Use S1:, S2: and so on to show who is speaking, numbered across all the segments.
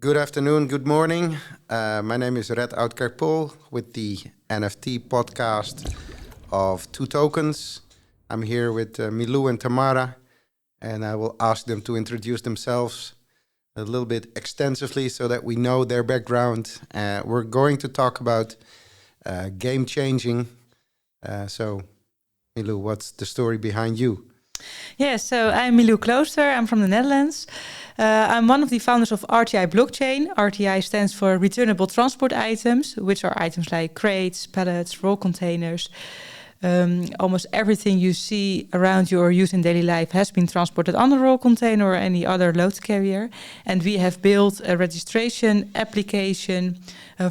S1: Good afternoon, good morning. My name is Rhett Oudkerk Pool with the NFT podcast of Two Tokens. I'm here with Milou and Tamara, and I will ask them to introduce themselves a little bit extensively so that we know their background. We're going to talk about game changing. So, Milou, what's the story behind you?
S2: Yes, so I'm Milou Klooster. I'm from the Netherlands. I'm one of the founders of RTI Blockchain. RTI stands for Returnable Transport Items, which are items like crates, pallets, roll containers. Almost everything you see around you or use in daily life has been transported on a roll container or any other load carrier. And we have built a registration application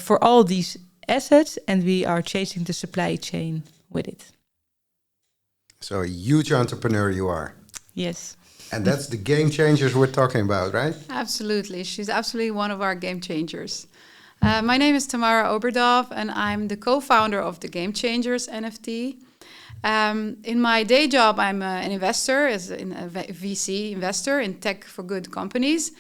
S2: for all these assets, and we are changing the supply chain with it.
S1: So a huge entrepreneur you are.
S2: Yes.
S1: And that's the game changers we're talking about, right?
S3: Absolutely. She's absolutely one of our game changers. My name is Tamara Obradov, and I'm the co-founder of the Gamechangers NFT. In my day job, I'm an investor, a VC investor in tech for good companies.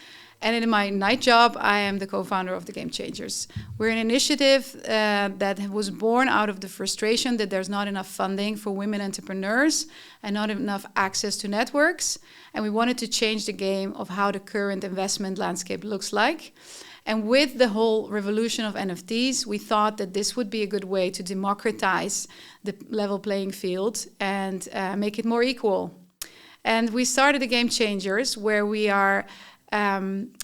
S3: And in my night job, I am the co-founder of the Gamechangers. We're an initiative that was born out of the frustration that there's not enough funding for women entrepreneurs and not enough access to networks. And we wanted to change the game of how the current investment landscape looks like. And with the whole revolution of NFTs, we thought that this would be a good way to democratize the level playing field and make it more equal. And we started the Gamechangers, where we are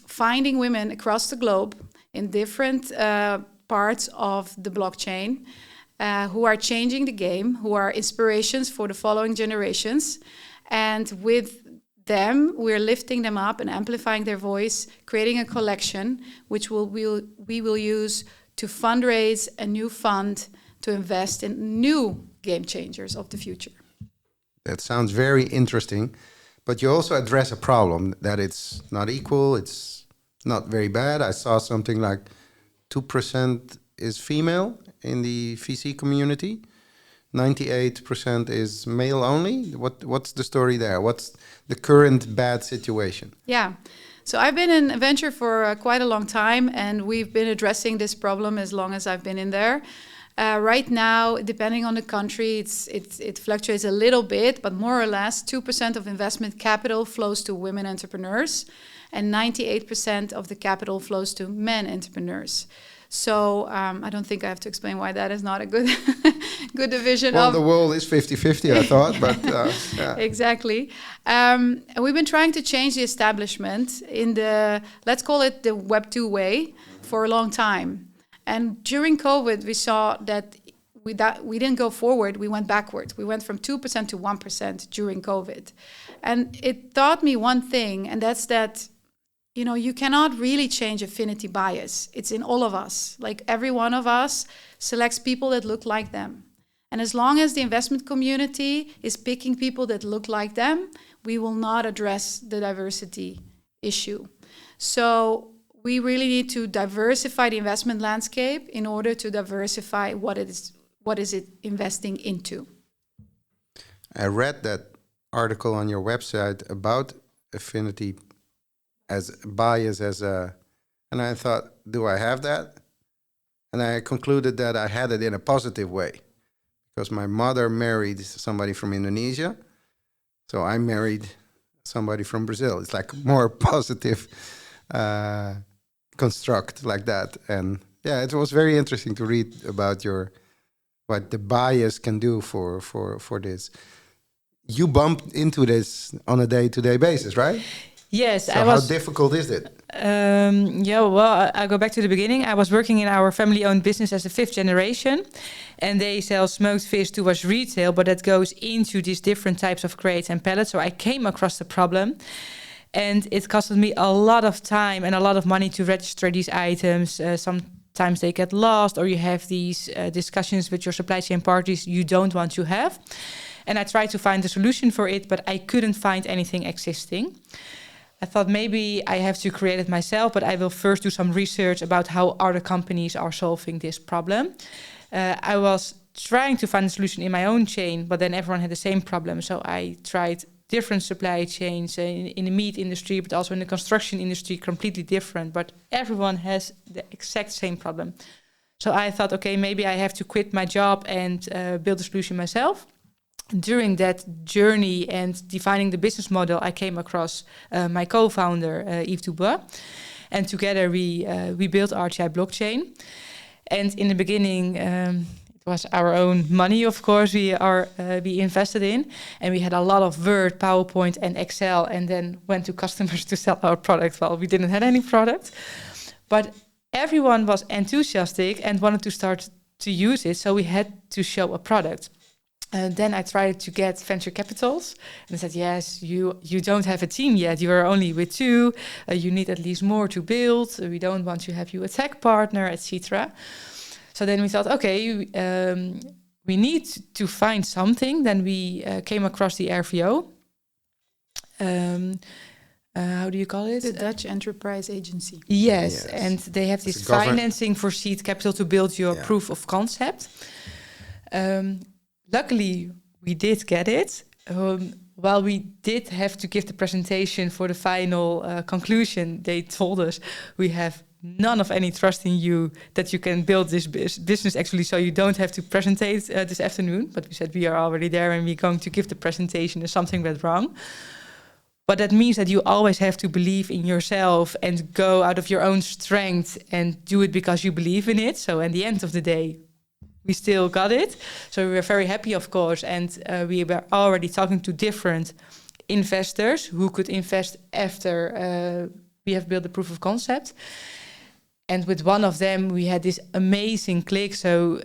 S3: finding women across the globe in different parts of the blockchain who are changing the game, who are inspirations for the following generations. And with them, we're lifting them up and amplifying their voice, creating a collection, which we will use to fundraise a new fund to invest in new game changers of the future.
S1: That sounds very interesting. But you also address a problem that it's not equal, it's not very bad. I saw something like 2% is female in the VC community. 98% is male only. What's the story there? What's the current bad situation?
S3: Yeah. So I've been in venture for quite a long time, and we've been addressing this problem as long as I've been in there. Right now, depending on the country, it fluctuates a little bit, but more or less 2% of investment capital flows to women entrepreneurs, and 98% of the capital flows to men entrepreneurs. So I don't think I have to explain why that is not a good good division.
S1: Well, the world is 50-50, I thought, but yeah.
S3: Exactly. And we've been trying to change the establishment in the, let's call it the Web 2 way, for a long time. And during COVID, we saw that we didn't go forward, we went backward. We went from 2% to 1% during COVID. And it taught me one thing, and that's that, you cannot really change affinity bias. It's in all of us. Like every one of us selects people that look like them. And as long as the investment community is picking people that look like them, we will not address the diversity issue. So we really need to diversify the investment landscape in order to diversify what is it investing into.
S1: I read that article on your website about affinity as bias and I thought, do I have that? And I concluded that I had it in a positive way because my mother married somebody from Indonesia. So I married somebody from Brazil. It's like more positive construct like that. And yeah, it was very interesting to read about what the bias can do for this. You bumped into this on a day-to-day basis, right?
S2: Yes,
S1: so how difficult is it?
S2: I'll go back to the beginning. I was working in our family-owned business as a 5th generation, and they sell smoked fish towards retail, but that goes into these different types of crates and pallets. So I came across the problem. And it costed me a lot of time and a lot of money to register these items. Sometimes they get lost, or you have these discussions with your supply chain parties you don't want to have. And I tried to find a solution for it, but I couldn't find anything existing. I thought maybe I have to create it myself, but I will first do some research about how other companies are solving this problem. I was trying to find a solution in my own chain, but then everyone had the same problem. So I tried different supply chains in the meat industry, but also in the construction industry, completely different. But everyone has the exact same problem. So I thought, okay, maybe I have to quit my job and build a solution myself. During that journey and defining the business model, I came across my co-founder, Yves Dubois. And together we built RTI Blockchain. And in the beginning, it was our own money, of course, we invested in. And we had a lot of Word, PowerPoint, and Excel, and then went to customers to sell our product. Well, we didn't have any product. But everyone was enthusiastic and wanted to start to use it, so we had to show a product. Then I tried to get venture capitals, and they said, yes, you don't have a team yet. You are only with 2. You need at least more to build. We don't want to have you a tech partner, etc. So then we thought, okay, we need to find something. Then we came across the RVO. How do you call it?
S3: The Dutch Enterprise Agency.
S2: Yes, and they have this financing for seed capital to build your proof of concept. Luckily, we did get it. While we did have to give the presentation for the final conclusion, they told us we have none of any trust in you that you can build this business actually, so you don't have to presentate this afternoon. But we said we are already there and we're going to give the presentation if something went wrong. But that means that you always have to believe in yourself and go out of your own strength and do it because you believe in it. So at the end of the day, we still got it. So we were very happy, of course. And we were already talking to different investors who could invest after we have built the proof of concept. And with one of them, we had this amazing click. So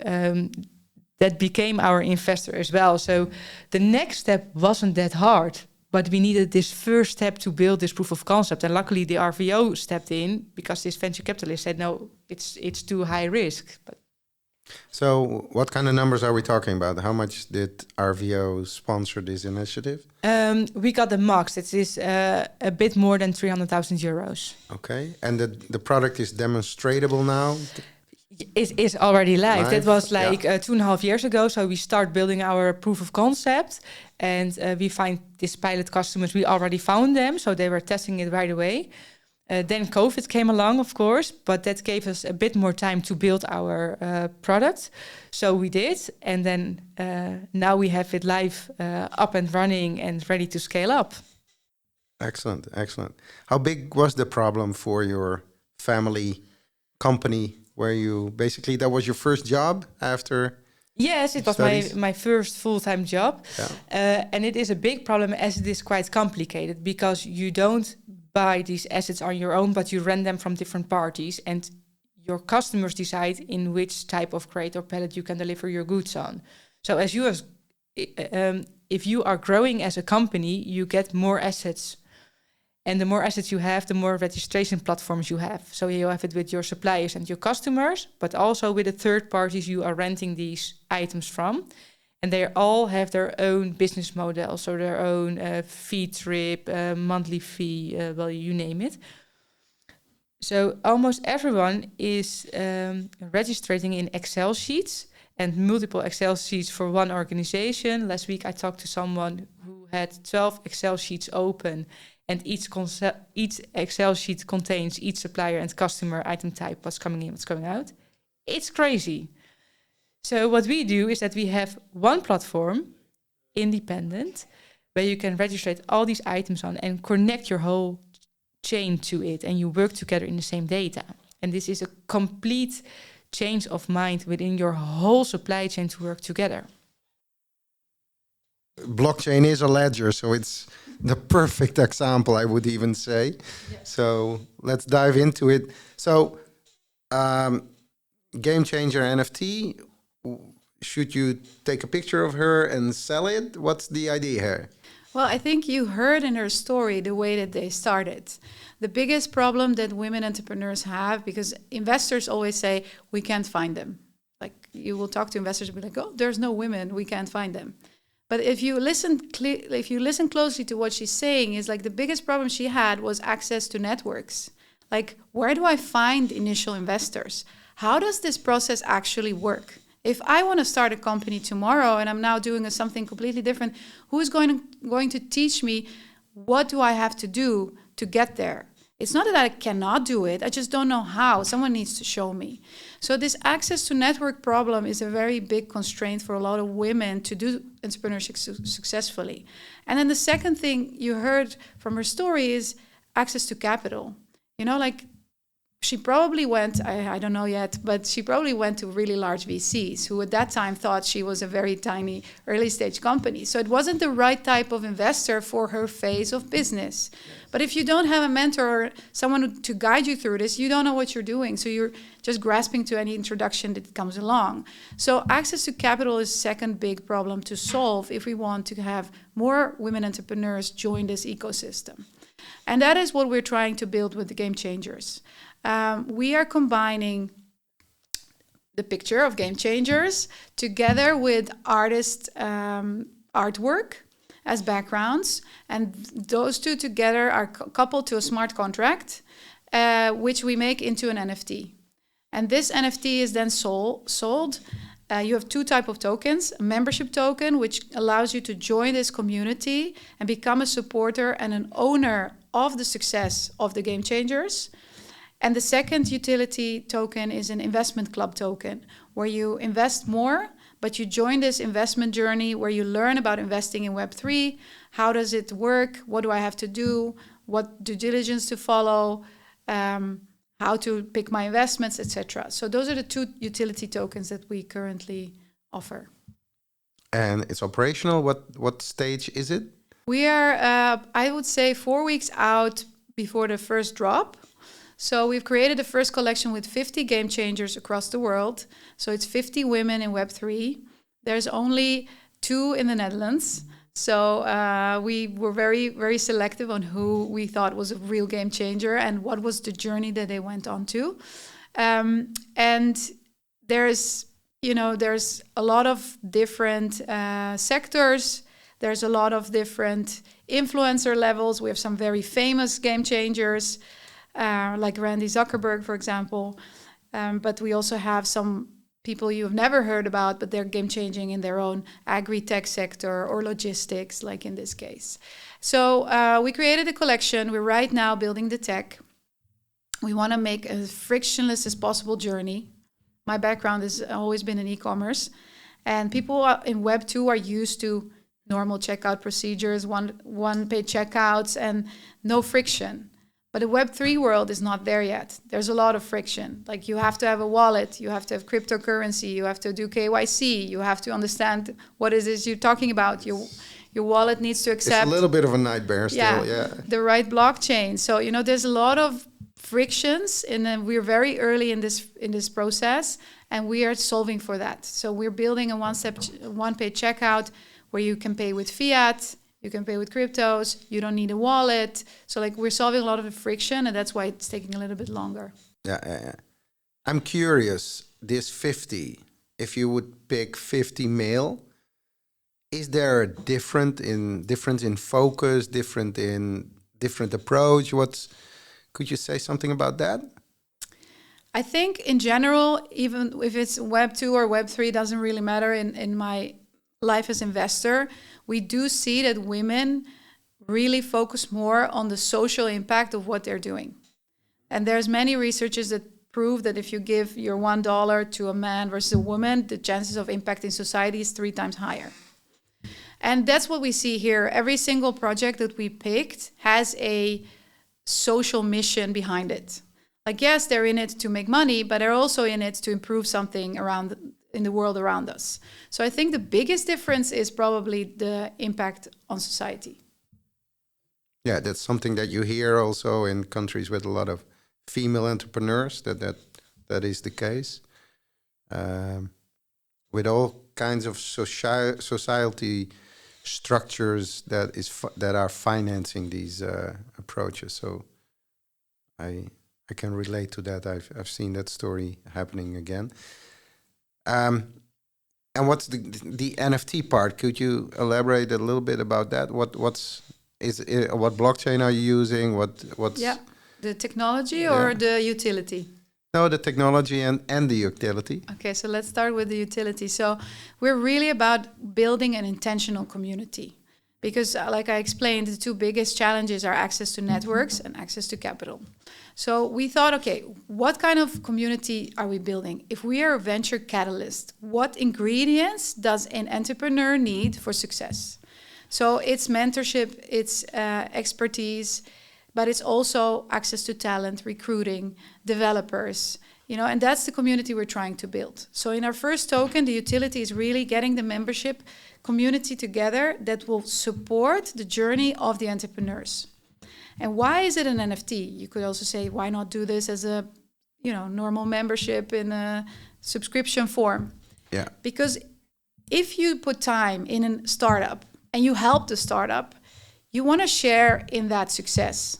S2: that became our investor as well. So the next step wasn't that hard. But we needed this first step to build this proof of concept. And luckily, the RVO stepped in because this venture capitalist said, no, it's too high risk. But
S1: so what kind of numbers are we talking about? How much did RVO sponsor this initiative?
S2: We got the max. It is a bit more than 300,000 euros.
S1: Okay. And the product is demonstratable now?
S2: It is already live. That was like 2.5 years ago. So we start building our proof of concept. And we find these pilot customers. We already found them. So they were testing it right away. Then COVID came along, of course. But that gave us a bit more time to build our product. So we did. And then now we have it live, up and running and ready to scale up.
S1: Excellent, excellent. How big was the problem for your family company? Where you basically, that was your first job after?
S2: Yes, it was my first full-time job. Yeah. And it is a big problem as it is quite complicated because you don't buy these assets on your own, but you rent them from different parties. And your customers decide in which type of crate or pallet you can deliver your goods on. So if you are growing as a company, you get more assets. And the more assets you have, the more registration platforms you have. So you have it with your suppliers and your customers, but also with the third parties you are renting these items from. And they all have their own business model, so their own fee trip, monthly fee, well, you name it. So almost everyone is registering in Excel sheets and multiple Excel sheets for one organization. Last week I talked to someone who had 12 Excel sheets open. And each Excel sheet contains each supplier and customer item type, what's coming in, what's going out. It's crazy. So what we do is that we have one platform, independent, where you can register all these items on and connect your whole chain to it. And you work together in the same data. And this is a complete change of mind within your whole supply chain to work together.
S1: Blockchain is a ledger, so it's the perfect example, I would even say. Yes. So let's dive into it. So Gamechanger NFT, should you take a picture of her and sell it? What's the idea here?
S3: Well, I think you heard in her story the way that they started. The biggest problem that women entrepreneurs have, because investors always say, we can't find them. Like you will talk to investors and be like, oh, there's no women, we can't find them. But if you listen closely to what she's saying, is like the biggest problem she had was access to networks. Like, where do I find initial investors? How does this process actually work? If I want to start a company tomorrow and I'm now doing something completely different, who is going to teach me what do I have to do to get there? It's not that I cannot do it. I just don't know how. Someone needs to show me. So this access to network problem is a very big constraint for a lot of women to do entrepreneurship successfully. And then the second thing you heard from her story is access to capital. You know, like she probably went, I don't know yet, but she probably went to really large VCs who at that time thought she was a very tiny early stage company. So it wasn't the right type of investor for her phase of business. But if you don't have a mentor or someone to guide you through this, you don't know what you're doing. So you're just grasping to any introduction that comes along. So access to capital is the second big problem to solve if we want to have more women entrepreneurs join this ecosystem. And that is what we're trying to build with the Gamechangers. We are combining the picture of Gamechangers together with artist artwork as backgrounds. And those two together are coupled to a smart contract, which we make into an NFT. And this NFT is then sold. You have two types of tokens, a membership token, which allows you to join this community and become a supporter and an owner of the success of the Gamechangers. And the second utility token is an investment club token, where you invest more, but you join this investment journey where you learn about investing in Web3. How does it work? What do I have to do? What due diligence to follow? How to pick my investments, etc. So those are the two utility tokens that we currently offer.
S1: And it's operational. What stage is it?
S3: We are, I would say, 4 weeks out before the first drop. So we've created the first collection with 50 Gamechangers across the world. So it's 50 women in Web3. There's only 2 in the Netherlands. So we were very, very selective on who we thought was a real game changer and what was the journey that they went on to. And there's a lot of different sectors. There's a lot of different influencer levels. We have some very famous game changers, like Randy Zuckerberg, for example. But we also have some people you've never heard about, but they're game changing in their own agri-tech sector or logistics, like in this case. So we created a collection. We're right now building the tech. We want to make as frictionless as possible journey. My background has always been in e-commerce, and people in Web 2 are used to normal checkout procedures, one-page checkouts, and no friction. But the Web3 world is not there yet. There's a lot of friction. Like you have to have a wallet, you have to have cryptocurrency, you have to do KYC, you have to understand what it is you're talking about. Your wallet needs to accept.
S1: It's a little bit of a nightmare still, yeah.
S3: The right blockchain. So, there's a lot of frictions, and then we're very early in this process, and we are solving for that. So we're building a one-page checkout where you can pay with fiat, you can pay with cryptos, you don't need a wallet. So we're solving a lot of the friction, and that's why it's taking a little bit longer. Yeah.
S1: I'm curious, this 50, if you would pick 50 male, is there a difference in focus, different approach? Could you say something about that?
S3: I think in general, even if it's Web 2 or Web 3, doesn't really matter in my life as investor. We do see that women really focus more on the social impact of what they're doing. And there's many researchers that prove that if you give your $1 to a man versus a woman, the chances of impacting society is 3 times higher. And that's what we see here. Every single project that we picked has a social mission behind it. Yes, they're in it to make money, but they're also in it to improve something in the world around us. So I think the biggest difference is probably the impact on society.
S1: Yeah, that's something that you hear also in countries with a lot of female entrepreneurs, that is the case. With all kinds of society structures that are financing these approaches. So I can relate to that. I've seen that story happening again. And what's the NFT part? Could you elaborate a little bit about that? What blockchain are you using? What's
S3: the technology or the utility?
S1: No, the technology and the utility.
S3: Okay, so let's start with the utility. So we're really about building an intentional community because, like I explained, the two biggest challenges are access to networks and access to capital. So we thought, okay, what kind of community are we building? If we are a venture catalyst, what ingredients does an entrepreneur need for success? So it's mentorship, it's expertise, but it's also access to talent, recruiting, developers, and that's the community we're trying to build. So in our first token, the utility is really getting the membership community together that will support the journey of the entrepreneurs. And why is it an NFT? You could also say, why not do this as a, normal membership in a subscription form?
S1: Yeah.
S3: Because if you put time in a startup and you help the startup, you want to share in that success.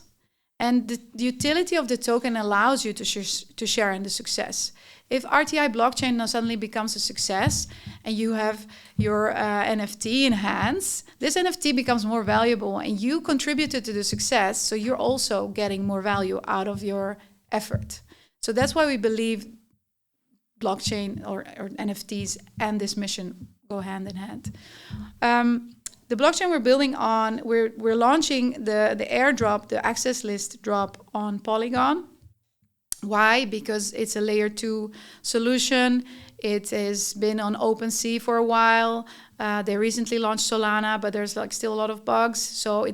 S3: And the utility of the token allows you to share in the success. If RTI Blockchain now suddenly becomes a success and you have your NFT in hands, this NFT becomes more valuable and you contributed to the success, so you're also getting more value out of your effort. So that's why we believe blockchain or NFTs and this mission go hand in hand. The blockchain we're building on, we're launching the airdrop, the access list drop on Polygon. Why? Because it's a layer 2 solution. It has been on OpenSea for a while. They recently launched Solana, but there's still a lot of bugs. So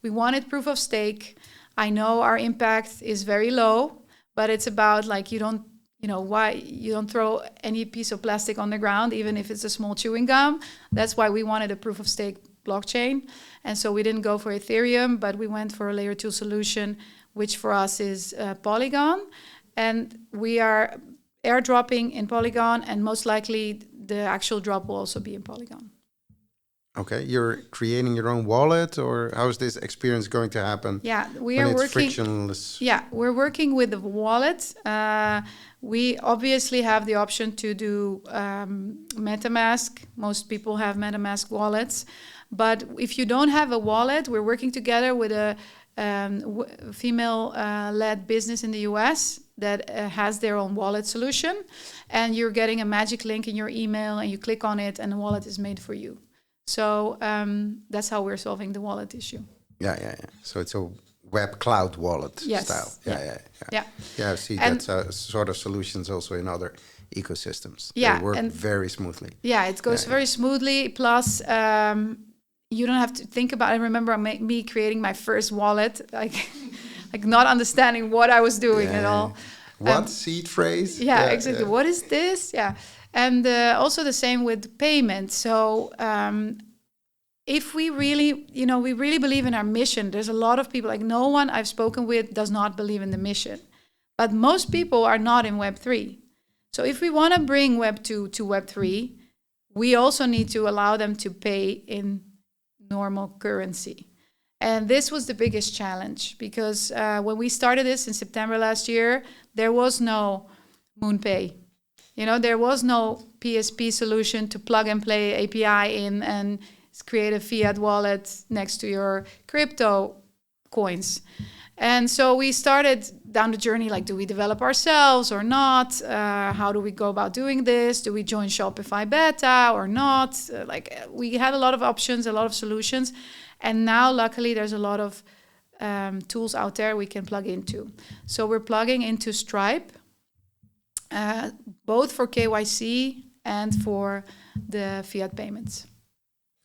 S3: we wanted proof of stake. I know our impact is very low, but it's about why you don't throw any piece of plastic on the ground, even if it's a small chewing gum. That's why we wanted a proof of stake blockchain. And so we didn't go for Ethereum, but we went for a layer 2 solution, which for us is Polygon. And we are airdropping in Polygon, and most likely the actual drop will also be in Polygon.
S1: Okay, you're creating your own wallet, or how is this experience going to happen?
S3: Yeah,
S1: it's frictionless.
S3: Yeah, we're working with the wallet. We obviously have the option to do MetaMask. Most people have MetaMask wallets. But if you don't have a wallet, we're working together with a female-led business in the US that has their own wallet solution. And you're getting a magic link in your email, and you click on it, and the wallet is made for you. So that's how we're solving the wallet issue.
S1: Yeah. So it's a web cloud wallet style. Yeah. I see that sort of solutions also in other ecosystems.
S3: Yeah,
S1: they work very smoothly.
S3: Yeah, it goes very smoothly. Plus, you don't have to think about. I remember me creating my first wallet, like not understanding what I was doing at all.
S1: What seed phrase?
S3: Yeah, exactly. What is this? Yeah. And also the same with payment. So if we really, we really believe in our mission. There's a lot of people, no one I've spoken with does not believe in the mission. But most people are not in Web3. So if we want to bring Web2 to Web3, we also need to allow them to pay in normal currency. And this was the biggest challenge because when we started this in September last year, there was no MoonPay. There was no PSP solution to plug and play API in and create a fiat wallet next to your crypto coins. And so we started down the journey, do we develop ourselves or not? How do we go about doing this? Do we join Shopify beta or not? We had a lot of options, a lot of solutions. And now, luckily, there's a lot of tools out there we can plug into. So we're plugging into Stripe, both for KYC and for the fiat payments.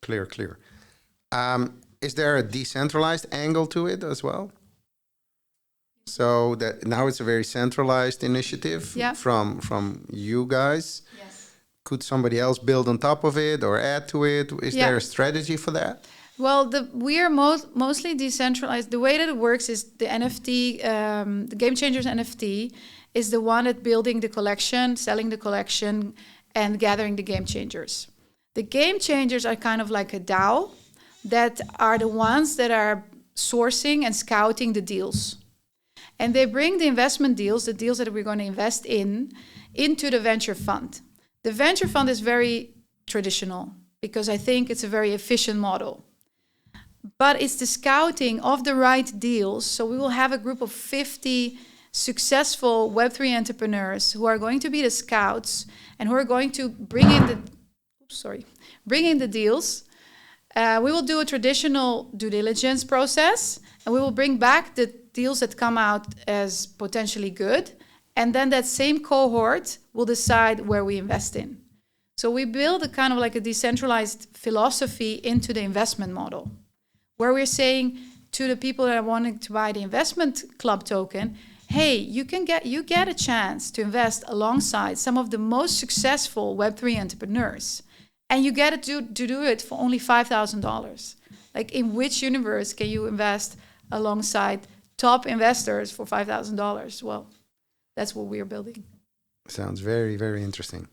S1: Clear. Is there a decentralized angle to it as well? So that now it's a very centralized initiative from you guys.
S3: Yes.
S1: Could somebody else build on top of it or add to it? Is there a strategy for that?
S3: Well, we are mostly decentralized. The way that it works is the NFT, the Gamechangers NFT, is the one that building the collection, selling the collection, and gathering the Game Changers. The Game Changers are kind of like a DAO that are the ones that are sourcing and scouting the deals. And they bring the investment deals, the deals that we're going to invest in, into the venture fund. The venture fund is very traditional because I think it's a very efficient model. But it's the scouting of the right deals. So we will have a group of 50 successful Web3 entrepreneurs who are going to be the scouts and who are going to bring in the deals. We will do a traditional due diligence process, and we will bring back the deals that come out as potentially good. And then that same cohort will decide where we invest in. So we build a kind of like a decentralized philosophy into the investment model, where we're saying to the people that are wanting to buy the investment club token, hey, you get a chance to invest alongside some of the most successful Web3 entrepreneurs. And you get to do it for only $5,000. Like, in which universe can you invest alongside top investors for $5,000? Well, that's what we're building.
S1: Sounds very, very interesting.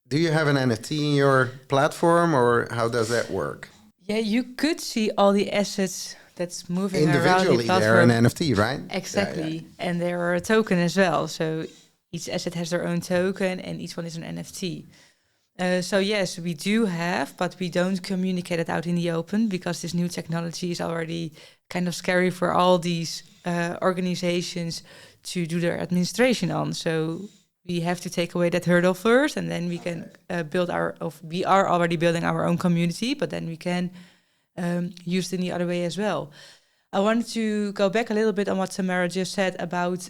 S1: Do you have an NFT in your platform, or how does that work?
S2: Yeah, you could see all the assets that's moving around the
S1: individually. They're an NFT, right?
S2: Exactly.
S1: Yeah.
S2: And they're a token as well. So each asset has their own token, and each one is an NFT. So yes, we do have, but we don't communicate it out in the open because this new technology is already kind of scary for all these organizations to do their administration on. So we have to take away that hurdle first, and then we can we are already building our own community, but then we can use it in the other way as well. I wanted to go back a little bit on what Tamara just said about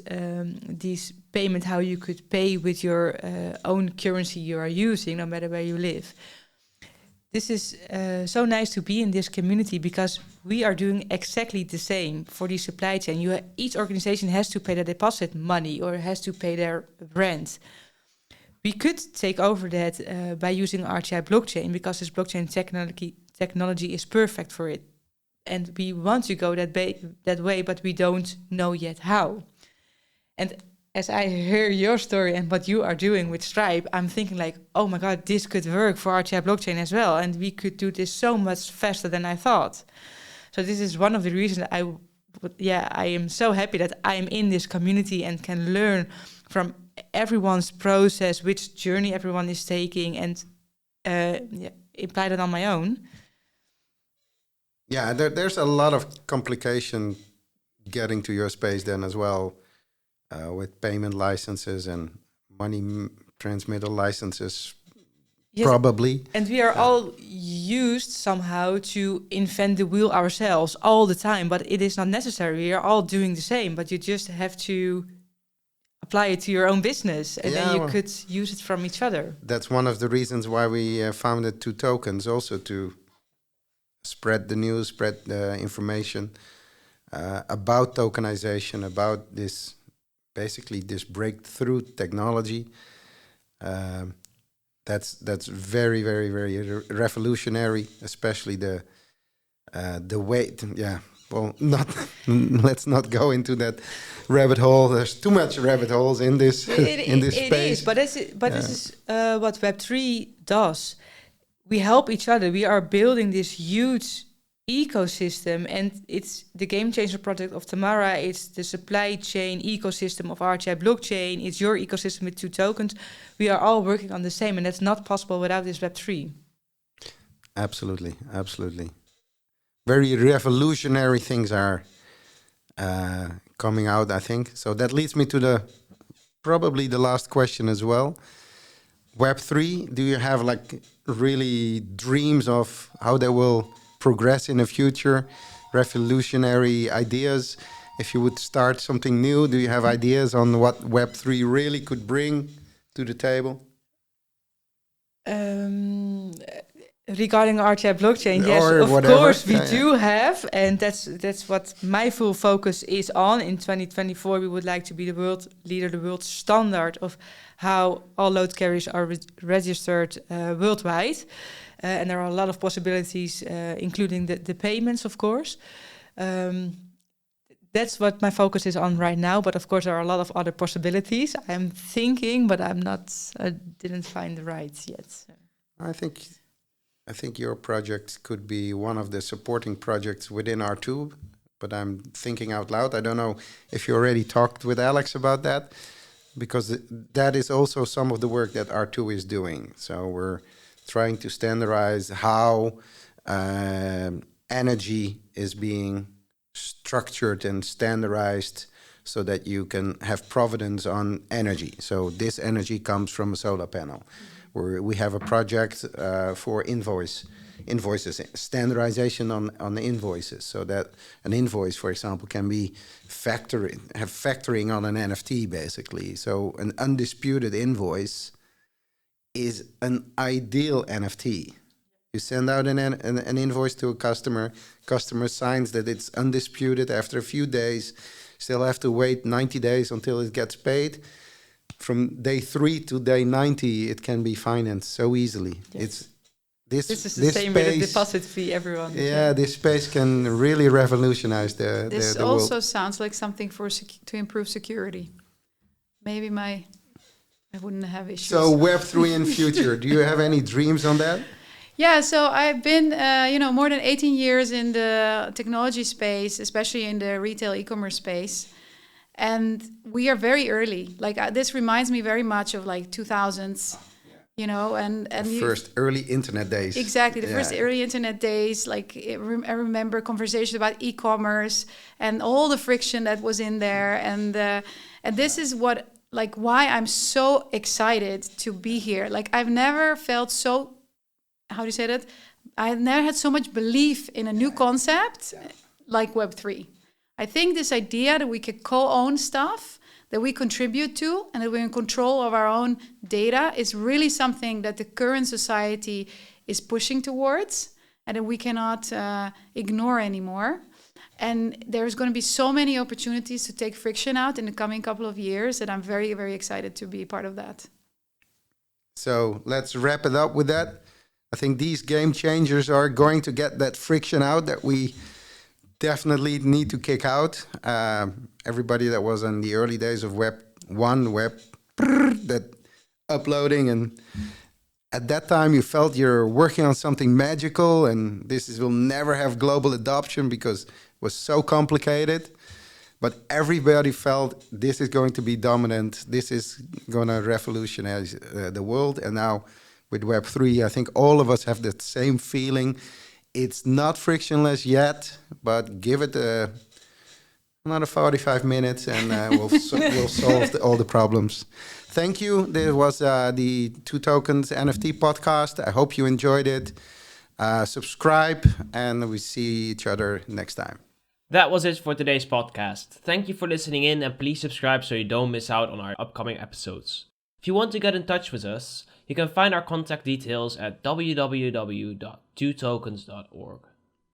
S2: these payment, how you could pay with your own currency you are using, no matter where you live. This is so nice to be in this community because we are doing exactly the same for the supply chain. Each organization has to pay their deposit money or has to pay their rent. We could take over that by using RTI Blockchain because this blockchain technology is perfect for it. And we want to go that way, but we don't know yet how. And as I hear your story and what you are doing with Stripe, I'm thinking like, oh my God, this could work for RTI Blockchain as well. And we could do this so much faster than I thought. So this is one of the reasons I am so happy that I am in this community and can learn from everyone's process, which journey everyone is taking, and apply that on my own.
S1: Yeah, there's a lot of complication getting to your space then as well, with payment licenses and money transmitter licenses, yes, probably.
S2: And we are all used somehow to invent the wheel ourselves all the time, but it is not necessary. We are all doing the same, but you just have to apply it to your own business, and then you could use it from each other.
S1: That's one of the reasons why we founded Two Tokens, also to spread the news, spread the information about tokenization, about this, basically this breakthrough technology. That's very, very, very revolutionary, especially the way. Let's not go into that rabbit hole. There's too much rabbit holes in this space.
S2: It is, but this is what Web3 does. We help each other. We are building this huge ecosystem, and it's the Gamechanger project of Tamara. It's the supply chain ecosystem of RTI Blockchain. It's your ecosystem with Two Tokens. We are all working on the same, and that's not possible without this Web3.
S1: Absolutely, absolutely. Very revolutionary things are coming out, I think. So that leads me to probably the last question as well. Web3, do you have like really dreams of how they will progress in the future? Revolutionary ideas? If you would start something new, do you have ideas on what Web3 really could bring to the table?
S2: Regarding RTI Blockchain, yes, of course we do have, and that's what my full focus is on. In 2024, we would like to be the world leader, the world standard of how all load carriers are registered worldwide. And there are a lot of possibilities, including the payments, of course. That's what my focus is on right now. But of course, there are a lot of other possibilities. I'm thinking, but I didn't find the right yet. So.
S1: I think your project could be one of the supporting projects within R2, but I'm thinking out loud. I don't know if you already talked with Alex about that, because that is also some of the work that R2 is doing. So we're trying to standardize how energy is being structured and standardized so that you can have provenance on energy. So this energy comes from a solar panel. Where we have a project for invoices, standardization on the invoices, so that an invoice, for example, can be factoring on an NFT, basically. So an undisputed invoice is an ideal NFT. You send out an invoice to a customer signs that it's undisputed after a few days, still have to wait 90 days until it gets paid. From day 3 to day 90, it can be financed so easily.
S2: Yes.
S1: This
S2: is the same with the deposit fee, everyone.
S1: Yeah, this space can really revolutionize the
S3: This
S1: world.
S3: also sounds like something to improve security. Maybe I wouldn't have issues.
S1: So Web3 in future, do you have any dreams on that?
S3: Yeah, so I've been, more than 18 years in the technology space, especially in the retail e-commerce space. And we are very early. Like this reminds me very much of like 2000s, and
S1: the first early internet days.
S3: Exactly, the first early internet days. Like I remember conversations about e-commerce and all the friction that was in there. And this is why I'm so excited to be here. Like I've never felt so, how do you say that? I've never had so much belief in a new concept like Web3. I think this idea that we can co-own stuff, that we contribute to, and that we're in control of our own data is really something that the current society is pushing towards and that we cannot ignore anymore. And there's going to be so many opportunities to take friction out in the coming couple of years that I'm very, very excited to be part of that.
S1: So let's wrap it up with that. I think these game changers are going to get that friction out that we definitely need to kick out. Everybody that was in the early days of Web 1, that uploading, and at that time you felt you're working on something magical and will never have global adoption because it was so complicated. But everybody felt this is going to be dominant. This is going to revolutionize the world. And now with Web3, I think all of us have that same feeling. It's not frictionless yet, but give it another 45 minutes and we'll solve all the problems. Thank you. This was the Two Tokens NFT podcast. I hope you enjoyed it. Subscribe and we see each other next time.
S4: That was it for today's podcast. Thank you for listening in and please subscribe so you don't miss out on our upcoming episodes. If you want to get in touch with us, you can find our contact details at www.twotokens.org.